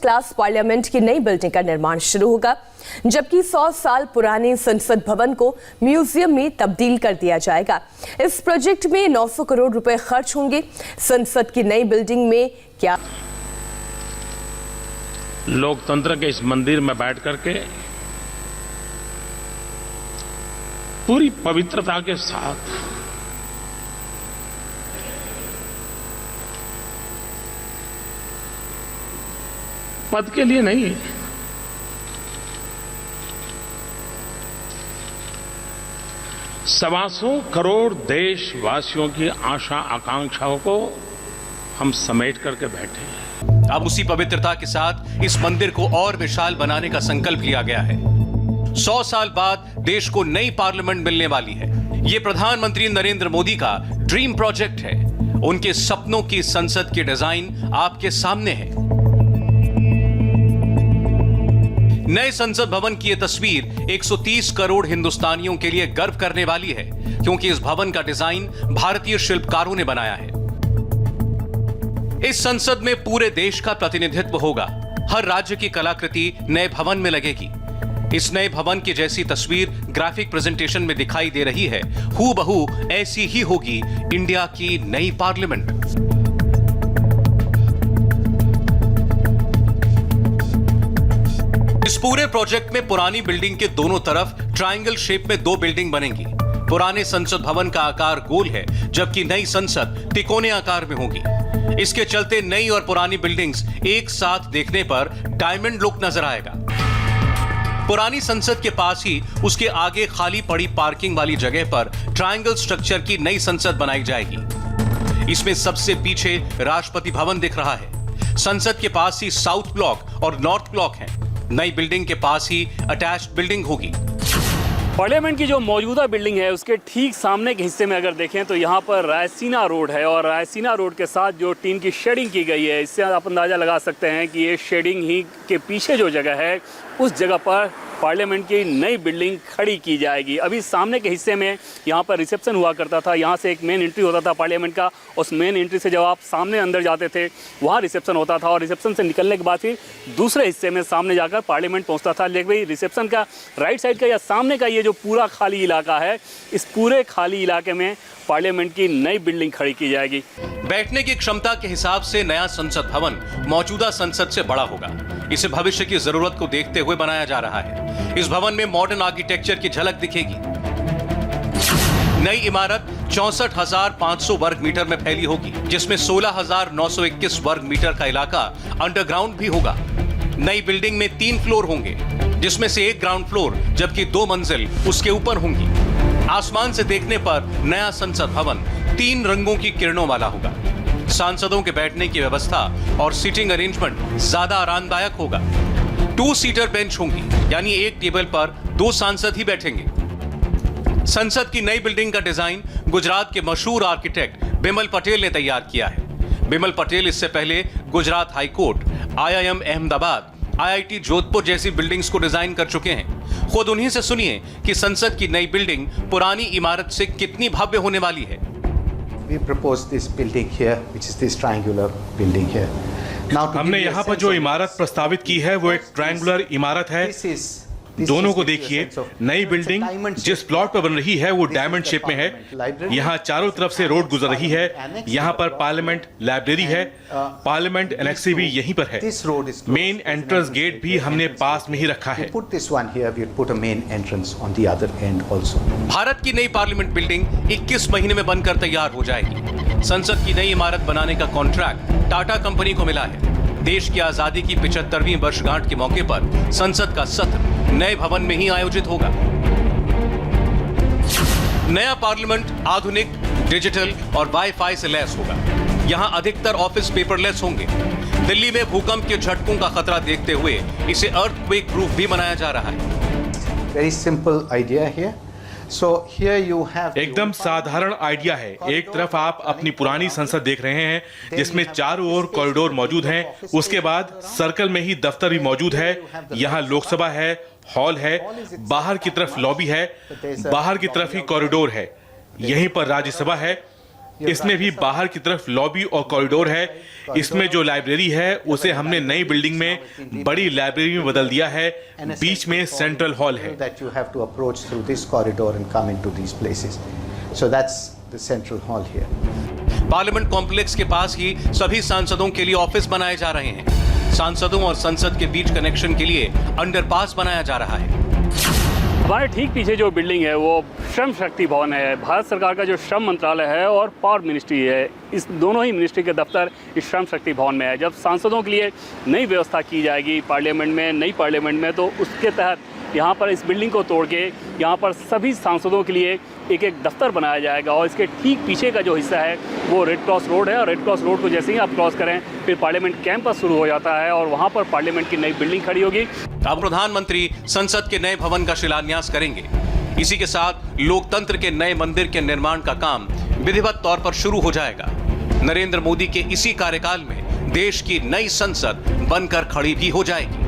Class parliament की नई building का निर्माण शुरू होगा, जबकि 100 साल पुराने संसद भवन को म्यूजियम में तब्दील कर दिया जाएगा। इस प्रोजेक्ट में 900 करोड़ रुपए खर्च होंगे। संसद की नई बिल्डिंग में क्या लोकतंत्र के इस मंदिर में बैठ करके पूरी पवित्रता के साथ पद के लिए नहीं, 125 करोड़ देशवासियों की आशा आकांक्षाओं को हम समेट करके बैठे हैं। अब उसी पवित्रता के साथ इस मंदिर को और विशाल बनाने का संकल्प लिया गया है। 100 साल बाद देश को नई पार्लियामेंट मिलने वाली है। ये प्रधानमंत्री नरेंद्र मोदी का ड्रीम प्रोजेक्ट है। उनके सपनों की संसद की डिजाइन आपके सामने है। नए संसद भवन की यह तस्वीर 130 करोड़ हिंदुस्तानियों के लिए गर्व करने वाली है, क्योंकि इस भवन का डिजाइन भारतीय शिल्पकारों ने बनाया है। इस संसद में पूरे देश का प्रतिनिधित्व होगा। हर राज्य की कलाकृति नए भवन में लगेगी। इस नए भवन की जैसी तस्वीर ग्राफिक प्रेजेंटेशन में दिखाई दे रही है, हूबहू ऐसी ही होगी इंडिया की नई पार्लियामेंट। इस पूरे प्रोजेक्ट में पुरानी बिल्डिंग के दोनों तरफ ट्रायंगल शेप में 2 बिल्डिंग बनेंगी। पुराने संसद भवन का आकार गोल है, जबकि नई संसद तिकोने आकार में होगी। इसके चलते नई और पुरानी बिल्डिंग्स एक साथ देखने पर डायमंड लुक नजर आएगा। पुरानी संसद के पास ही उसके आगे खाली पड़ी पार्किंग वाली जगह पर ट्रायंगल स्ट्रक्चर की नई संसद बनाई जाएगी। इसमें सबसे पीछे राष्ट्रपति भवन दिख रहा है। संसद के पास ही साउथ ब्लॉक और नॉर्थ ब्लॉक हैं। नई बिल्डिंग के पास ही अटैच्ड बिल्डिंग होगी। पार्लियामेंट की जो मौजूदा बिल्डिंग है उसके ठीक सामने के हिस्से में अगर देखें तो यहाँ पर रायसीना रोड है, और रायसीना रोड के साथ जो टीन की शेडिंग की गई है, इससे आप अंदाज़ा लगा सकते हैं कि ये शेडिंग ही के पीछे जो जगह है उस जगह पर पार्लियामेंट की नई बिल्डिंग खड़ी की जाएगी। अभी सामने के हिस्से में यहाँ पर रिसेप्शन हुआ करता था। यहाँ से एक मेन एंट्री होता था पार्लियामेंट का। उस मेन एंट्री से जब आप सामने अंदर जाते थे वहाँ रिसेप्शन होता था, और रिसेप्शन से निकलने के बाद फिर दूसरे हिस्से में सामने जाकर पार्लियामेंट पहुँचता था। लेकिन रिसेप्शन का राइट साइड का या सामने का ये जो पूरा खाली इलाका है, इस पूरे खाली इलाके में पार्लियामेंट की नई बिल्डिंग खड़ी की जाएगी। बैठने की क्षमता के हिसाब से नया संसद भवन मौजूदा संसद से बड़ा होगा। इसे भविष्य की जरूरत को देखते हुए बनाया जा रहा है। इस भवन में मॉडर्न आर्किटेक्चर की झलक दिखेगी। नई इमारत 64,500 वर्ग मीटर में फैली होगी, जिसमें 16,921 वर्ग मीटर का इलाका अंडरग्राउंड भी होगा। नई बिल्डिंग में 3 फ्लोर होंगे, जिसमें से एक ग्राउंड फ्लोर जबकि 2 मंजिल उसके ऊपर होंगी। आसमान से देखने पर नया संसद भवन 3 रंगों की किरणों वाला होगा। सांसदों के बैठने की व्यवस्था और सीटिंग अरेंजमेंट ज्यादा आरामदायक होगा। 2 सीटर बेंच होंगी, यानी एक टेबल पर 2 सांसद ही बैठेंगे। संसद की नई बिल्डिंग का डिजाइन गुजरात के मशहूर आर्किटेक्ट बिमल पटेल ने तैयार किया है। बिमल पटेल इससे पहले Gujarat high court, IIM Ahmedabad, IIT Jodhpur जैसी बिल्डिंग्स को डिजाइन कर चुके हैं। खुद उन्हीं से सुनिए कि संसद की नई बिल्डिंग पुरानी इमारत से कितनी भव्य होने वाली है। We proposed this building here, which is this triangular building here. Now, हमने यहाँ पर जो इमारत प्रस्तावित की है वो एक ट्रायंगुलर इमारत है। दोनों को देखिए। नई बिल्डिंग जिस प्लॉट पर बन रही है वो डायमंड शेप में है। यहाँ चारों तरफ से रोड गुजर रही है। यहाँ पर पार्लियामेंट लाइब्रेरी है। पार्लियामेंट एनेक्सी भी यहीं पर है। मेन एंट्रेंस गेट भी हमने पास में ही रखा है। भारत की नई पार्लियामेंट बिल्डिंग 21 महीने में बनकर तैयार हो जाएगी। संसद की नई इमारत बनाने का कॉन्ट्रैक्ट टाटा कंपनी को मिला है। देश की आजादी की 75वीं वर्षगांठ के मौके पर संसद का सत्र नए भवन में ही आयोजित होगा। नया पार्लियामेंट आधुनिक, डिजिटल और वाईफाई से लैस होगा। यहां अधिकतर ऑफिस पेपरलेस होंगे। दिल्ली में भूकंप के झटकों का खतरा देखते हुए इसे अर्थक्वेक प्रूफ भी बनाया जा रहा है। Very simple idea here. So here you have एकदम साधारण आइडिया है। एक तरफ आप अपनी पुरानी संसद देख रहे हैं जिसमें चारों ओर कॉरिडोर मौजूद हैं। उसके बाद सर्कल में ही दफ्तर भी मौजूद है। यहाँ लोकसभा है, हॉल है, बाहर की तरफ लॉबी है, बाहर की तरफ ही कॉरिडोर है। यहीं पर राज्यसभा है। इसमें भी बाहर की तरफ लॉबी और कॉरिडोर है। इसमें जो लाइब्रेरी है उसे हमने नई बिल्डिंग में बड़ी लाइब्रेरी में बदल दिया है। बीच में सेंट्रल हॉल है। that you have to approach through this corridor and come into these places. So that's the central hall here. Parliament complex के पास ही सभी सांसदों के लिए ऑफिस बनाए जा रहे हैं। सांसदों और संसद के बीच कनेक्शन के लिए अंडरपास बनाया जा रहा है। हमारे ठीक पीछे जो बिल्डिंग है वो श्रम शक्ति भवन है। भारत सरकार का जो श्रम मंत्रालय है और पावर मिनिस्ट्री है, इस दोनों ही मिनिस्ट्री के दफ्तर इस श्रम शक्ति भवन में है। जब सांसदों के लिए नई व्यवस्था की जाएगी पार्लियामेंट में, नई पार्लियामेंट में, तो उसके तहत यहाँ पर इस बिल्डिंग को तोड़ के यहाँ पर सभी सांसदों के लिए एक एक दफ्तर बनाया जाएगा। और इसके ठीक पीछे का जो हिस्सा है वो रेड क्रॉस रोड है, और रेड क्रॉस रोड को जैसे ही आप क्रॉस करें फिर पार्लियामेंट कैंपस शुरू हो जाता है और वहाँ पर पार्लियामेंट की नई बिल्डिंग खड़ी होगी। अब प्रधानमंत्री संसद के नए भवन का शिलान्यास करेंगे। इसी के साथ लोकतंत्र के नए मंदिर के निर्माण का काम विधिवत तौर पर शुरू हो जाएगा। नरेंद्र मोदी के इसी कार्यकाल में देश की नई संसद बनकर खड़ी भी हो जाएगी।